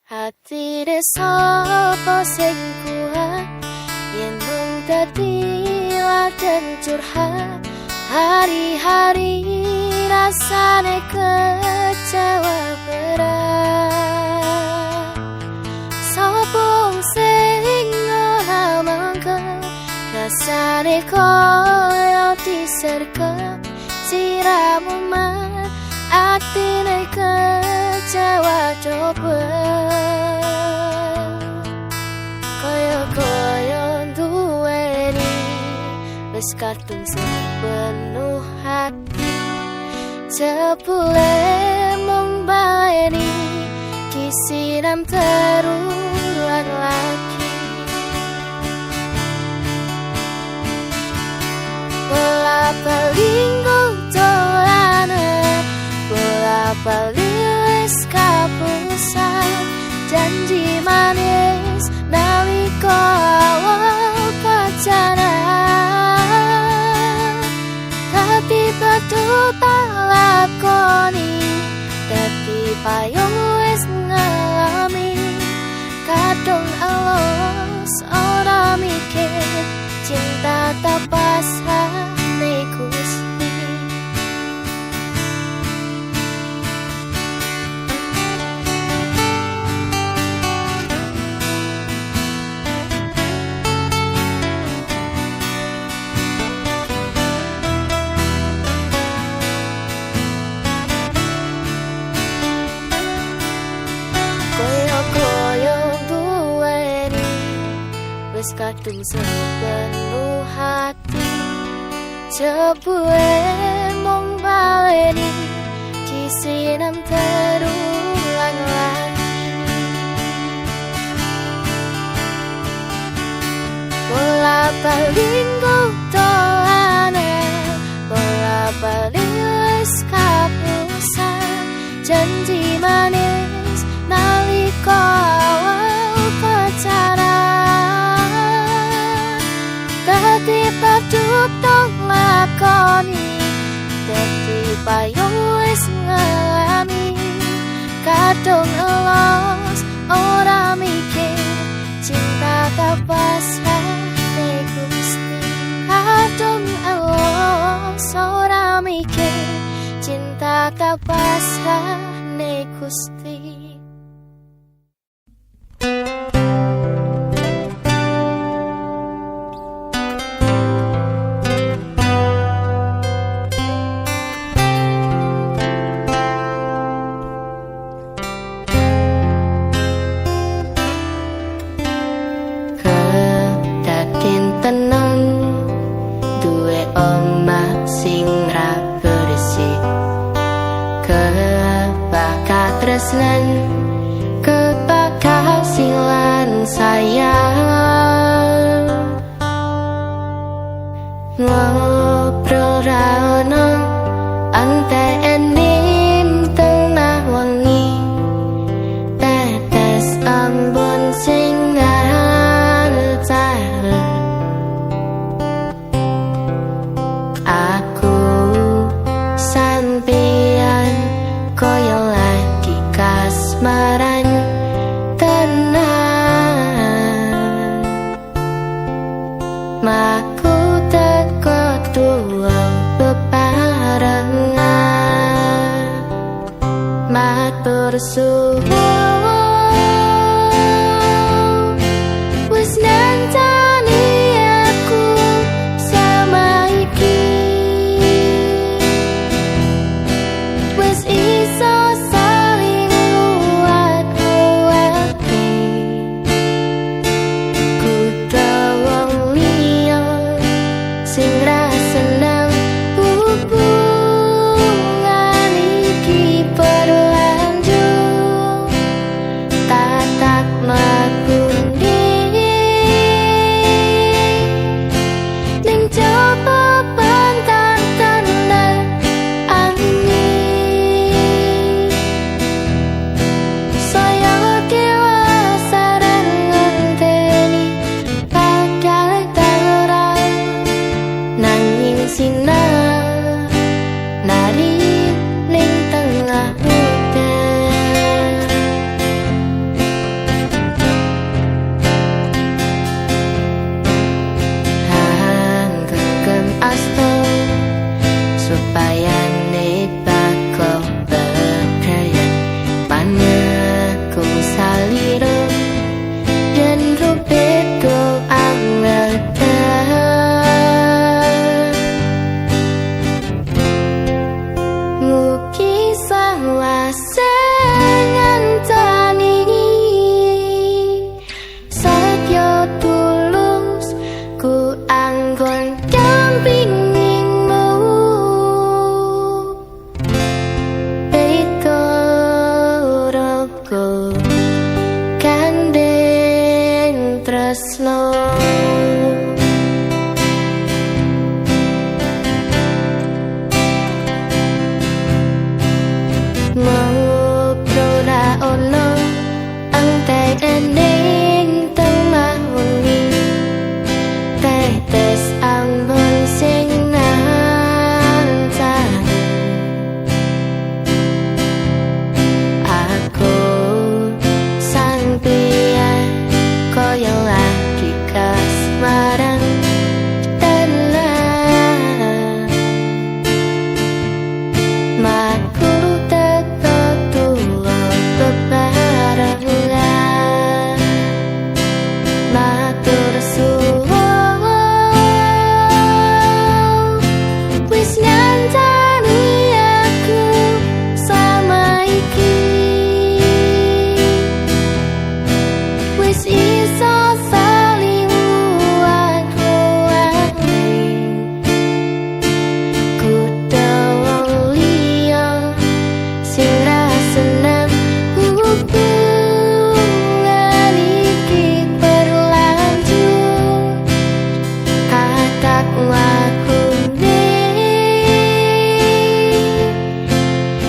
Hatine sapa sing kuat yen mung dadi ladang curhat. Hari-hari rasane kecewa berat. Sapa sing ora mangke rasane koyo disergap. Siramu man atine kecewa coba. Koyo duweni wis kadung sepenuh hati. Jebule mung baleni kisiram terulang lagi. Bola palinggo dolane, bola paling kapusan. Janji manis nalika awal pacaran, tapi batu tak lakoni, dadi payung wis ngalami. Kadung alos ora mikir, cinta tak pasrahne Gusti. Wis kadung sepenuh hati. Jebule mung baleni kisiram terulang lagi. Bola paling dolane, bola paling wis kapusan. Janji manis nalika awal pacaran, dadi padut tong lakoni, dadi payung wis ngalami. Kadung elos ora mikir, cinta tak pasrahne Gusti. Kadung elos ora mikir, cinta tak pasrahne Gusti. Tenang duwe omah sing ra bersih, kebakat tresnan, kebakat silan sayang. Ngobrol ra ono antene tengah wengi, tetes ambon sing koyo lagi kasmaran tenan. Maku teko tua bebarengan, matur suwun wis nantani aku sama iki. Wis iso saling nguat-nguati, kudu wong liya sing ra seneng hubungan iki berlanjut. gandeng tresno. Ngobrol ono angkai ening tengah wengi, tetes ambon sing nancang. Aku sang pian koyo lagi kasmaran tenan. Maku teko tuwa bebarengan, matur suwun wis nyantani aku sama iki. Wis iso saling nguat-nguati, kudu wong liya sing ra seneng hubungan iki berlanjut. Kataku aku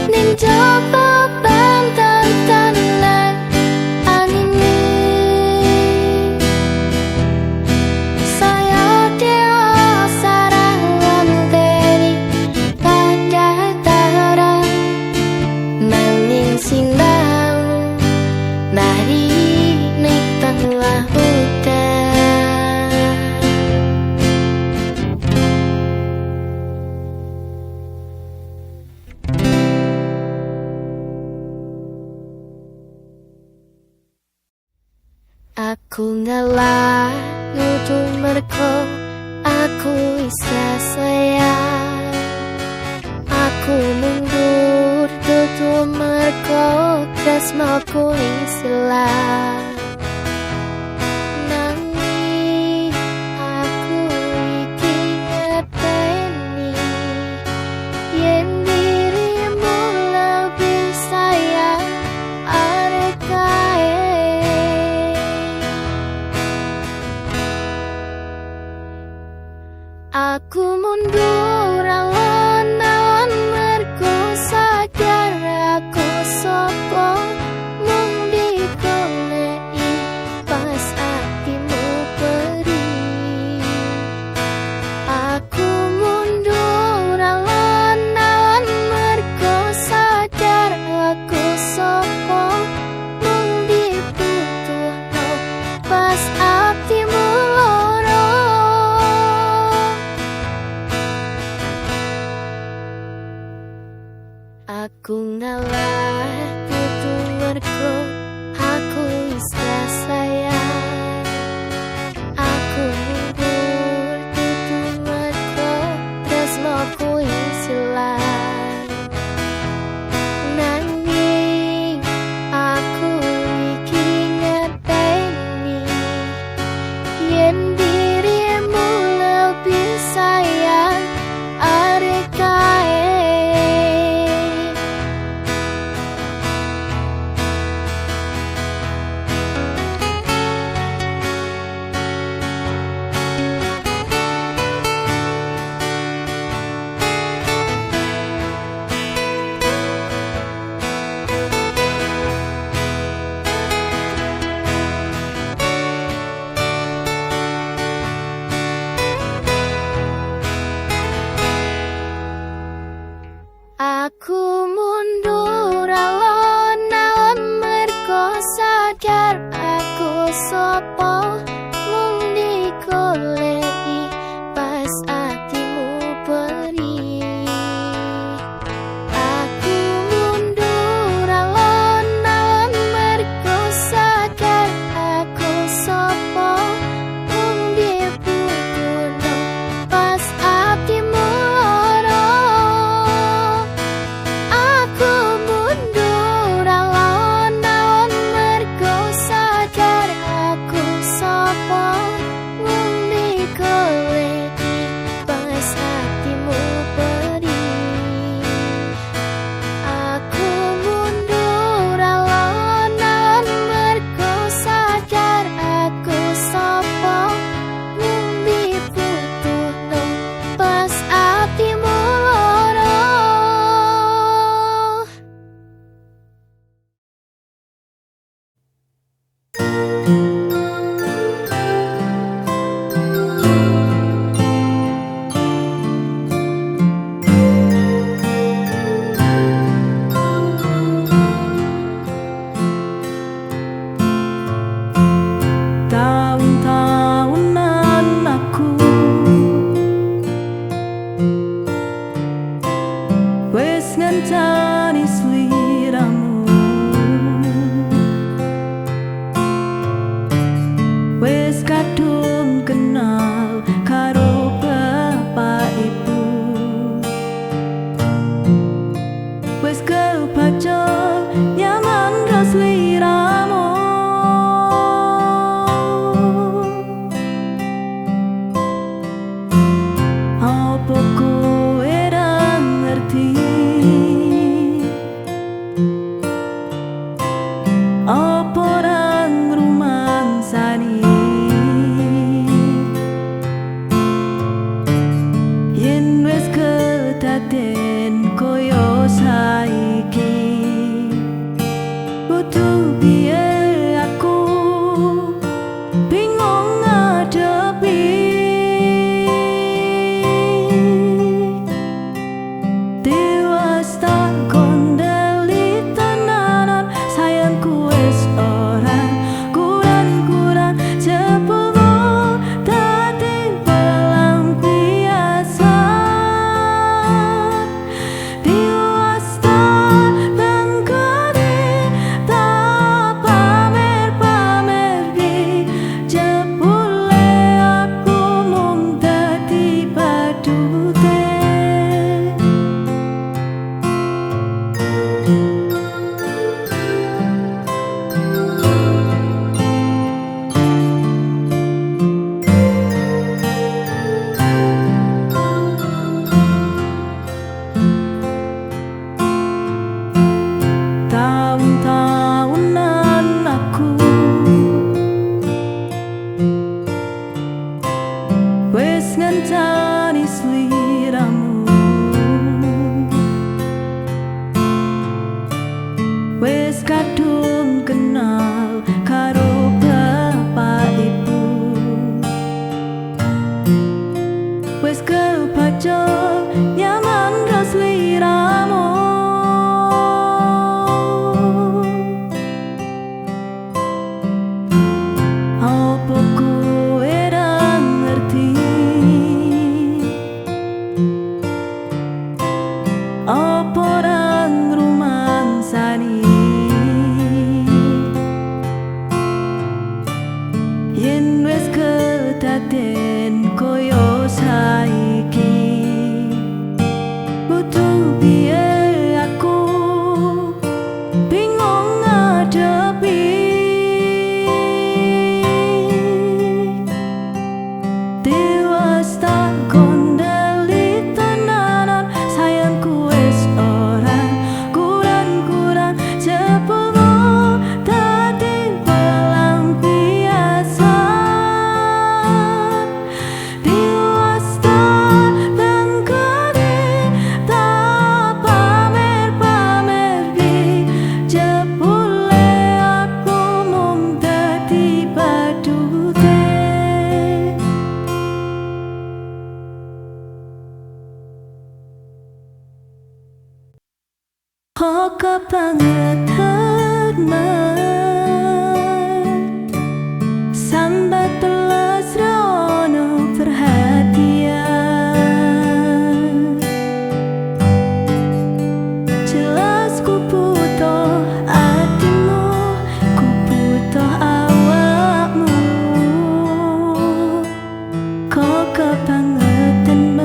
ning coba bantal tenan anime. Saya dewa sarang ngenteni pada tarang maning sinau mari ning tengah hutan. Aku ngalah nutu merko aku isa sayang. Aku mundur tutu merko tresnoku isilah. Nanging aku iki ngerteni yen dirimu lebih sayang arek kae. Aku mundur alon-alon mergo sadar aku sapa mung digoleki pas atimu perih. Aku mundur alon-alon mergo sadar aku sapa mung dibutuhno pas atimu loro. Aku ngalah kudu mergo aku isa sayang. Aku mundur kudu mergo tresnoku isilah. Nanging aku iki ngerteni yen dirimu lebih sayang arek kae. Aku mundur alon-alon mergo sadar aku sapa mung digoleki pas atimu perih. Aku mundur alon-alon mergo sadar aku sapa mung dibutuhno pas atimu loro. Aku mundur alon-alon mergo sadar aku sapa Butuh biar aku bingung ngadepi Tiwas tak kondali tenanan sayangku wis ora kurang-kurang cepolo dadi pelampiasan Tiwas tak tangkari tak pamer-pamer di jebule aku mung dadi badute Tahun-tahunan aku wis ngenteni sliramu wis kadung kenal karo bapak ibu wis kebaca nyaman ro sliramu Apa kowe ra ngerti Apa ra ngrumangsani Yen wis kedaden koyo saiki Butuh biar aku bingung ngadepi Tiwas tak kondali tenanan sayangku wis ora kurang-kurang cepolo dadi pelampiasan Tiwas tak tangkari tak pamer-pamer di jebule aku mung dadi badute Oh kebangetan sambat telas rono perhatian Jelas ku butuh hatimu ku butuh awakmu Kok kebangetan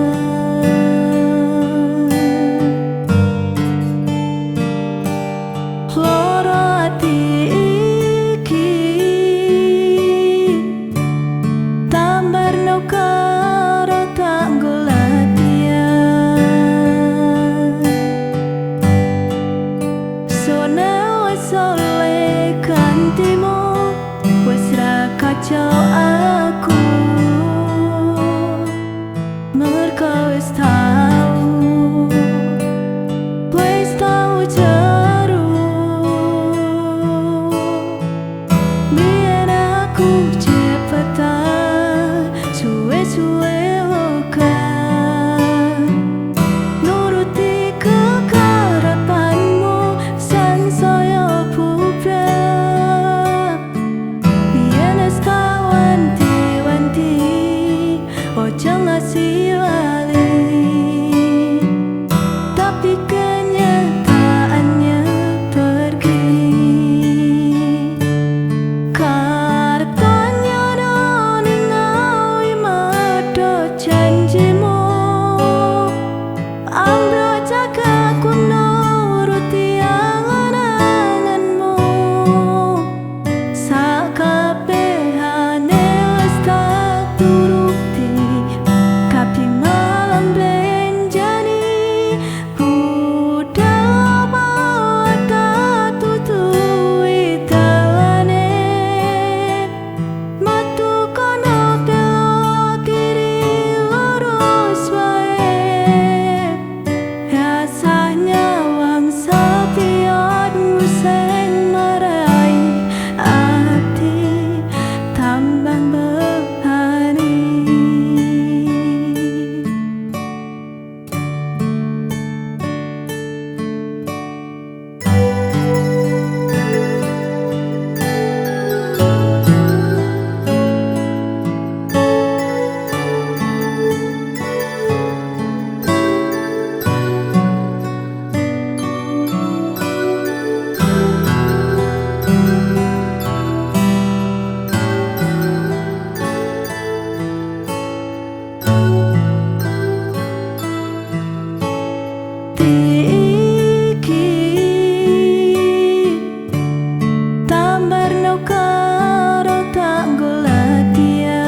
karo tanggo latihan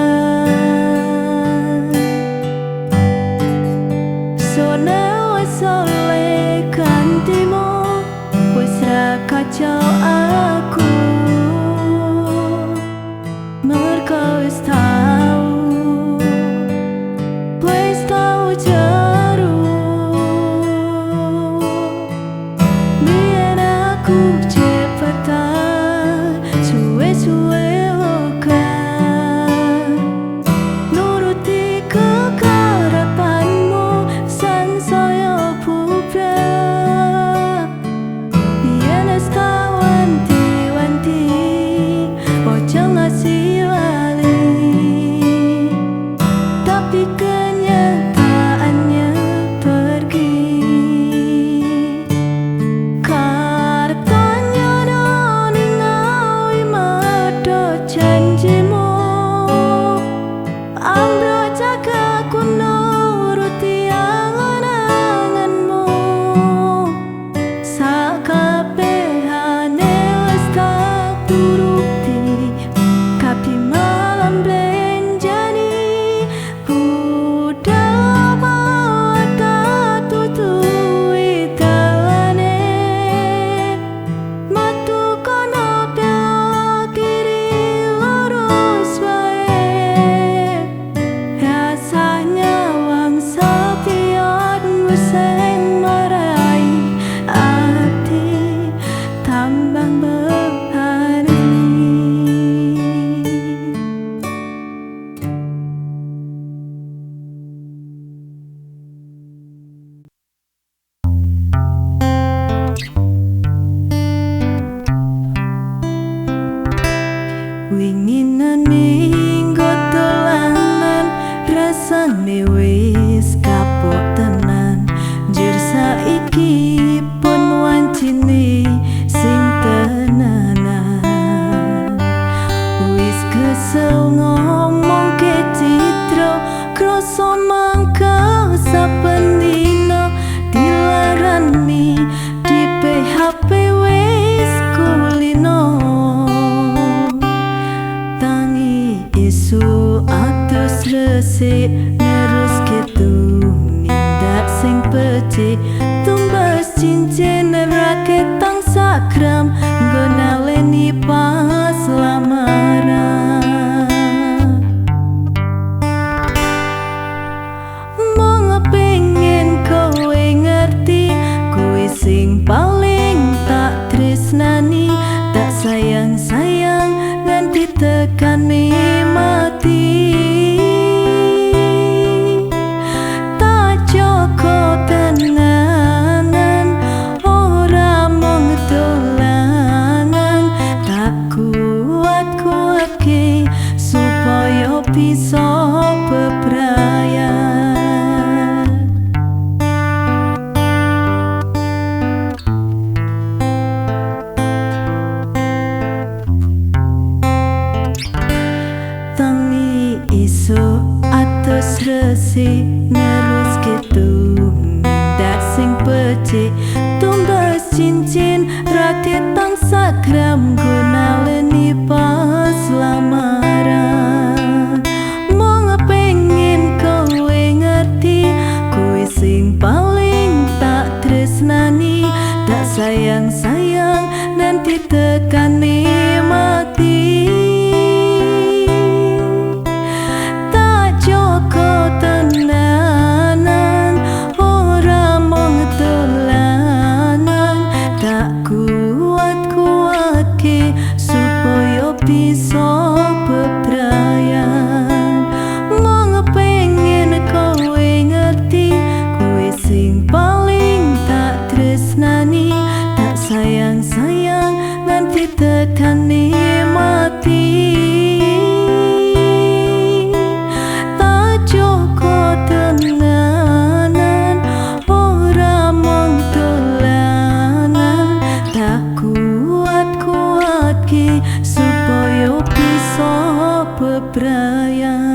Sona wis oleh kantimu wis ra kacau aku merko wis tau jeru biar aku cepetan suwe-suwe okan nuruti kekarepanmu sansaya bubrah biar tak wanti-wanti ojo ngasih wali tapi kenyataannya pergi kartanya doni ngawi mado janjimu ambro jaga ku nuruti angan-anganmu sakabehane wis tak turuti tapi malam blenjani winginane dolanan rasane wis kapok tenan jur saiki pun wancine sing tenanan wis kesel ngomong ke citra krasa mangka saben dina dilarani di PHP wis kulino isu atus resik nerus gitu nindak sing becik tumbas cincin raket tang sakram gonaleni pas lamaran mong pengen kowe ngerti kowe sing paling tak tresnani tak sayang-sayang nganti tekani mati tak joko tenanan ora mung dolanan tak kuat-kuatke supaya bisa bebrayan isu atus resik nerus gitu nindak sing becik tumbas cincin raket tang sakram gunaleni pas lamaran mong pengen kowe ngerti kowe sing paling tak tresnani tak sayang-sayang nanti tekani mati tenanan ora mong dolanan tak kuat-kuatke supaya bisa bebrayan mong pengen kowe ngerti kowe sing paling tak tresnani tak sayang-sayang nganti tekani mati tenanan ora mong dolanan tak kuat-kuatke supaya bisa bebrayan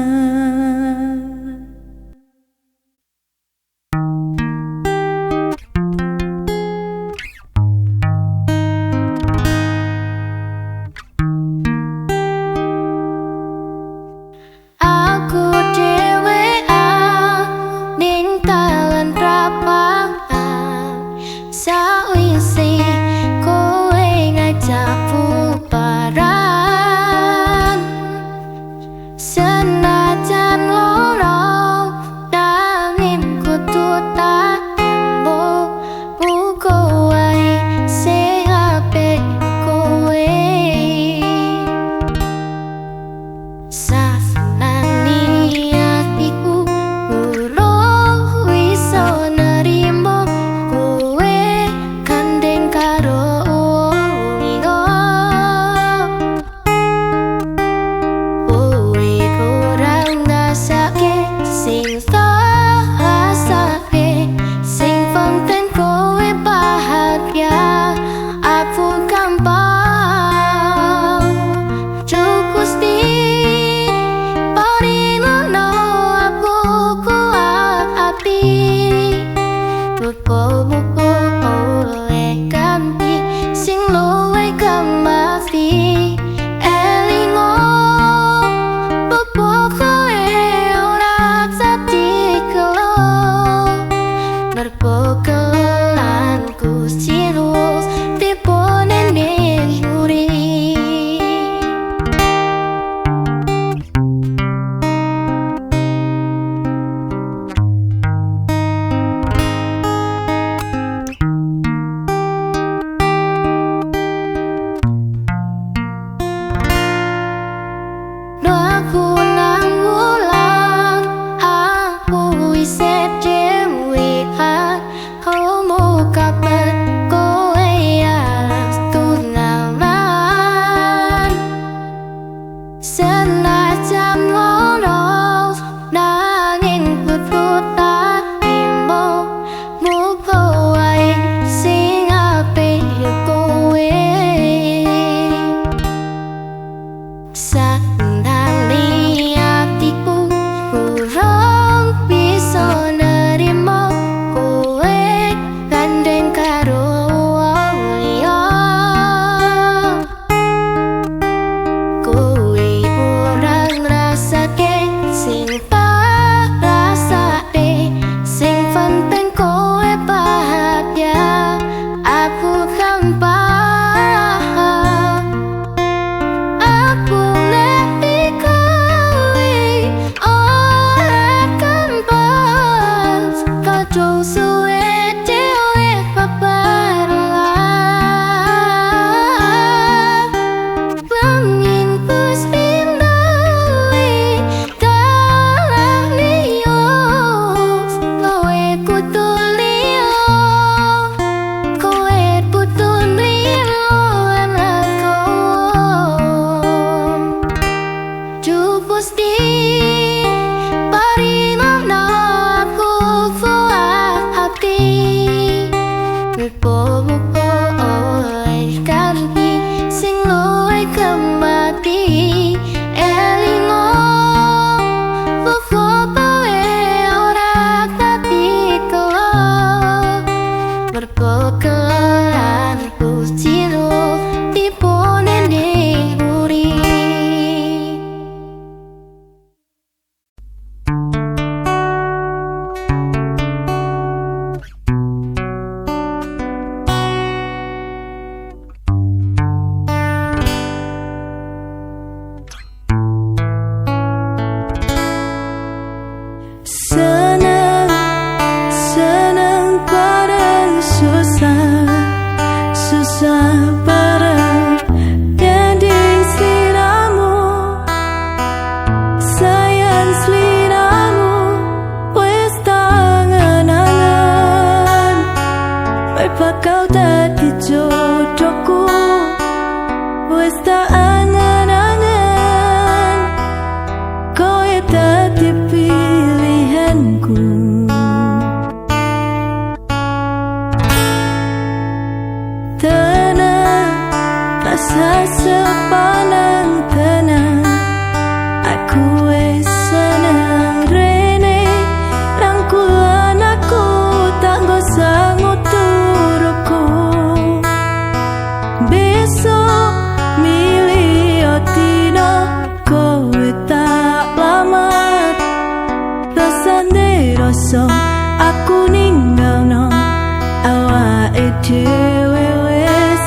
dhewe wis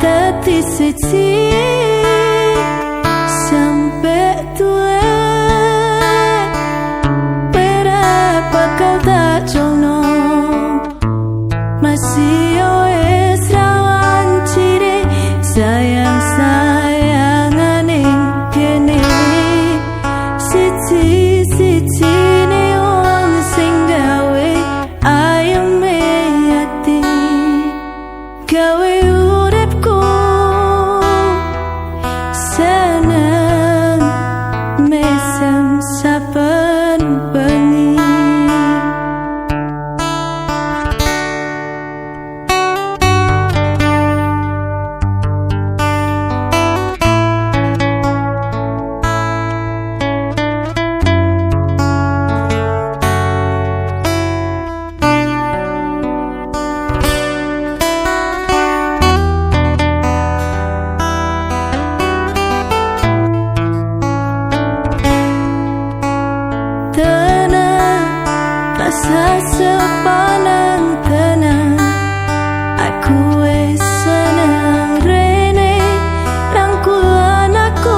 dadi siji sampe tuwe pera bakal tak jono masih wis rawan ciri sayang-sayangan ing kene siji-siji ne wong sing gawe ayeme ati gawe uripku seneng mesem saben bengi. Rasa sepanang tenang aku wis seneng rene rangkulan aku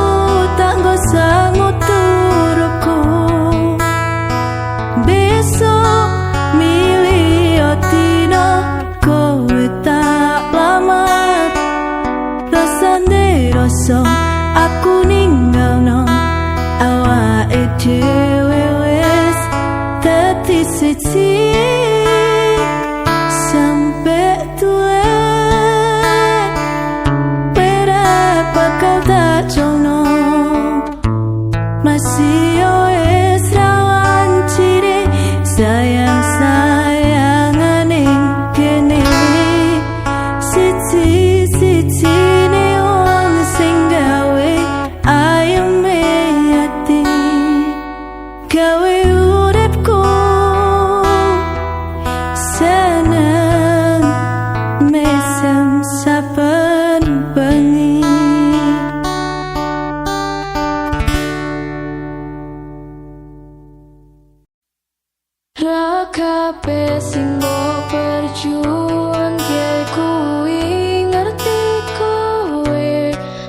tak gosang uturuku besok milih otino kowe tak lama rasane rasa aku ninggalno awake dhewe wis dadi siji sampe tuwe pera bakal tak jono masih wis rawan ciri sayang-sayangan ing kene siji-siji ne wong sing gawe ayeme ati gawe uripku seneng mesem saben bengi. Ra kabeh sing mbok perjuangke kuwi ngerti kowe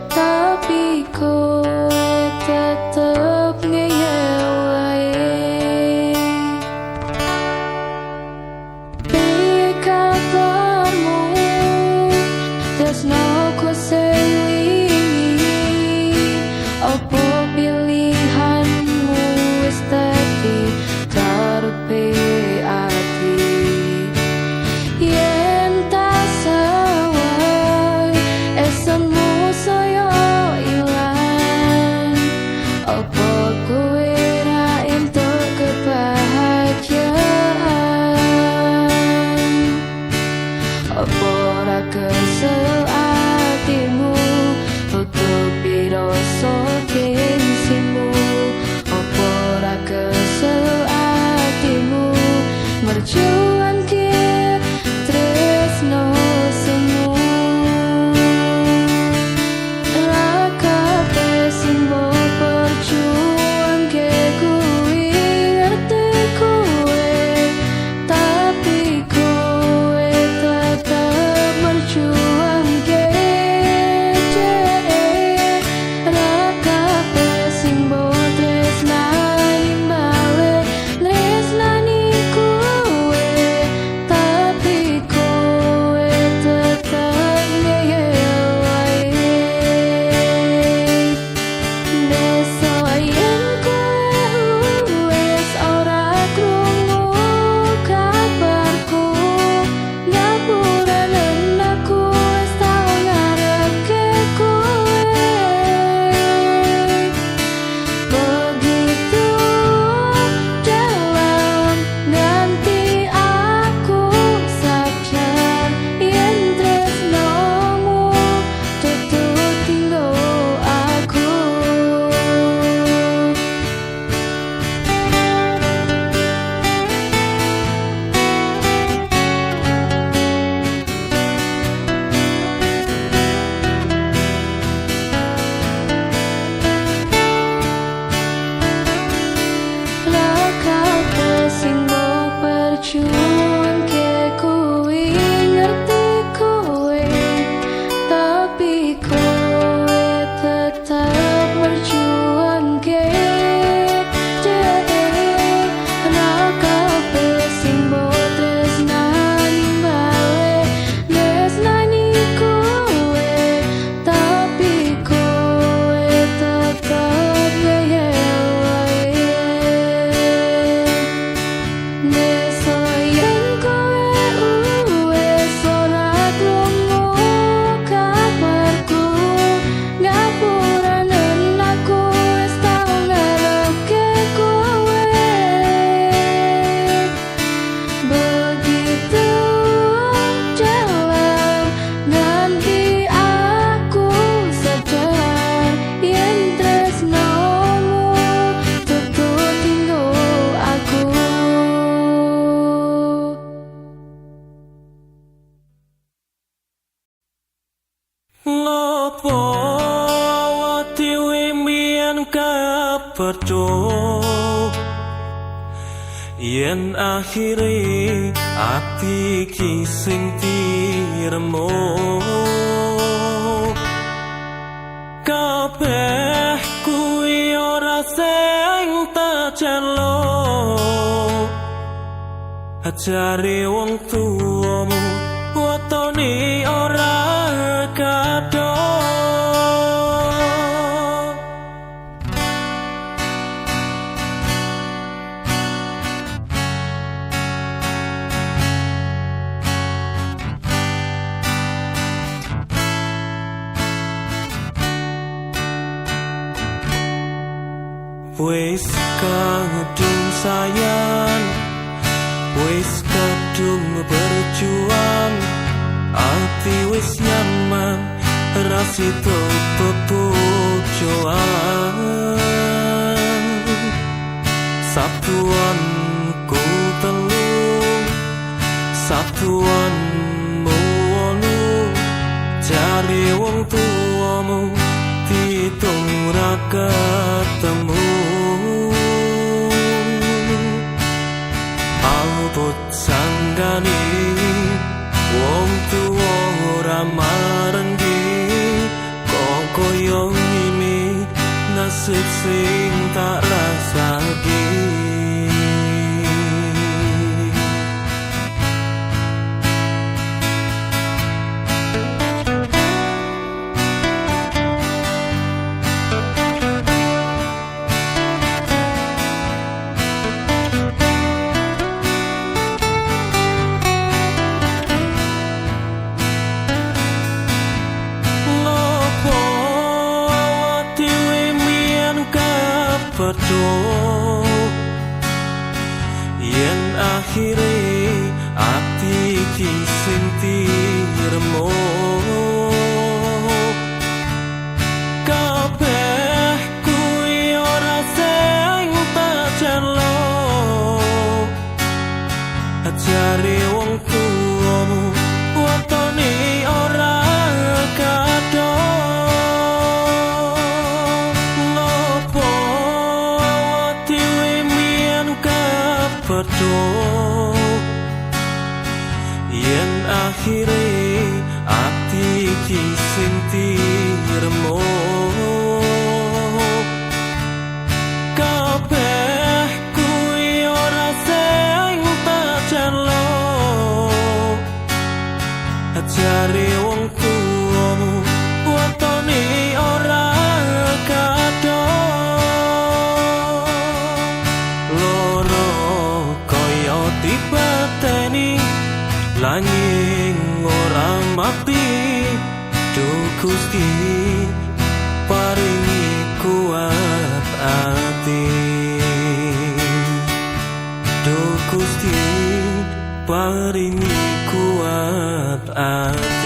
tapi kowe tetep ngeyel wae. Piye kabarmu tresno ku sing wingi opo pilihanmu wis dadi karepe ati yen tak sawai esenmu saya ilang opo kowe ra entuk kebahagiaan opo ra kesel atimu tutupi rasa gengsimu opo ra kesel atimu merjuangke tresno semu ra kabeh sing mbok perjuangke kuwi ngerti kowe tapi kowe tetep merjuangke ra keperco yen akhire ati ki sing diremo kabeh kuwi ora sing tak celuk ajare wong tuamu wetone ora kadok wis kadung sayang wis kadung berjuang ati wis nyaman rasito pepujoan Sabtuan ku telu Sabtuan muonu jare wong tuamu ditung ra ketemu albut sanggani wong tuwa ora marengi kok koyo ngene nasib sing tak rasake yen akhire ati ki sing diremo kabeh kuwi ora sing tak celuk ajare wong tuamu wetone ora kadok yen akhire ati ki sing diremo kabeh kuwi ora sing tak celuk ajare wong tuamu wetone ora kadok dipateni langing ora mati Duh Gusti paringi kuat ati Duh Gusti paringi kuat ati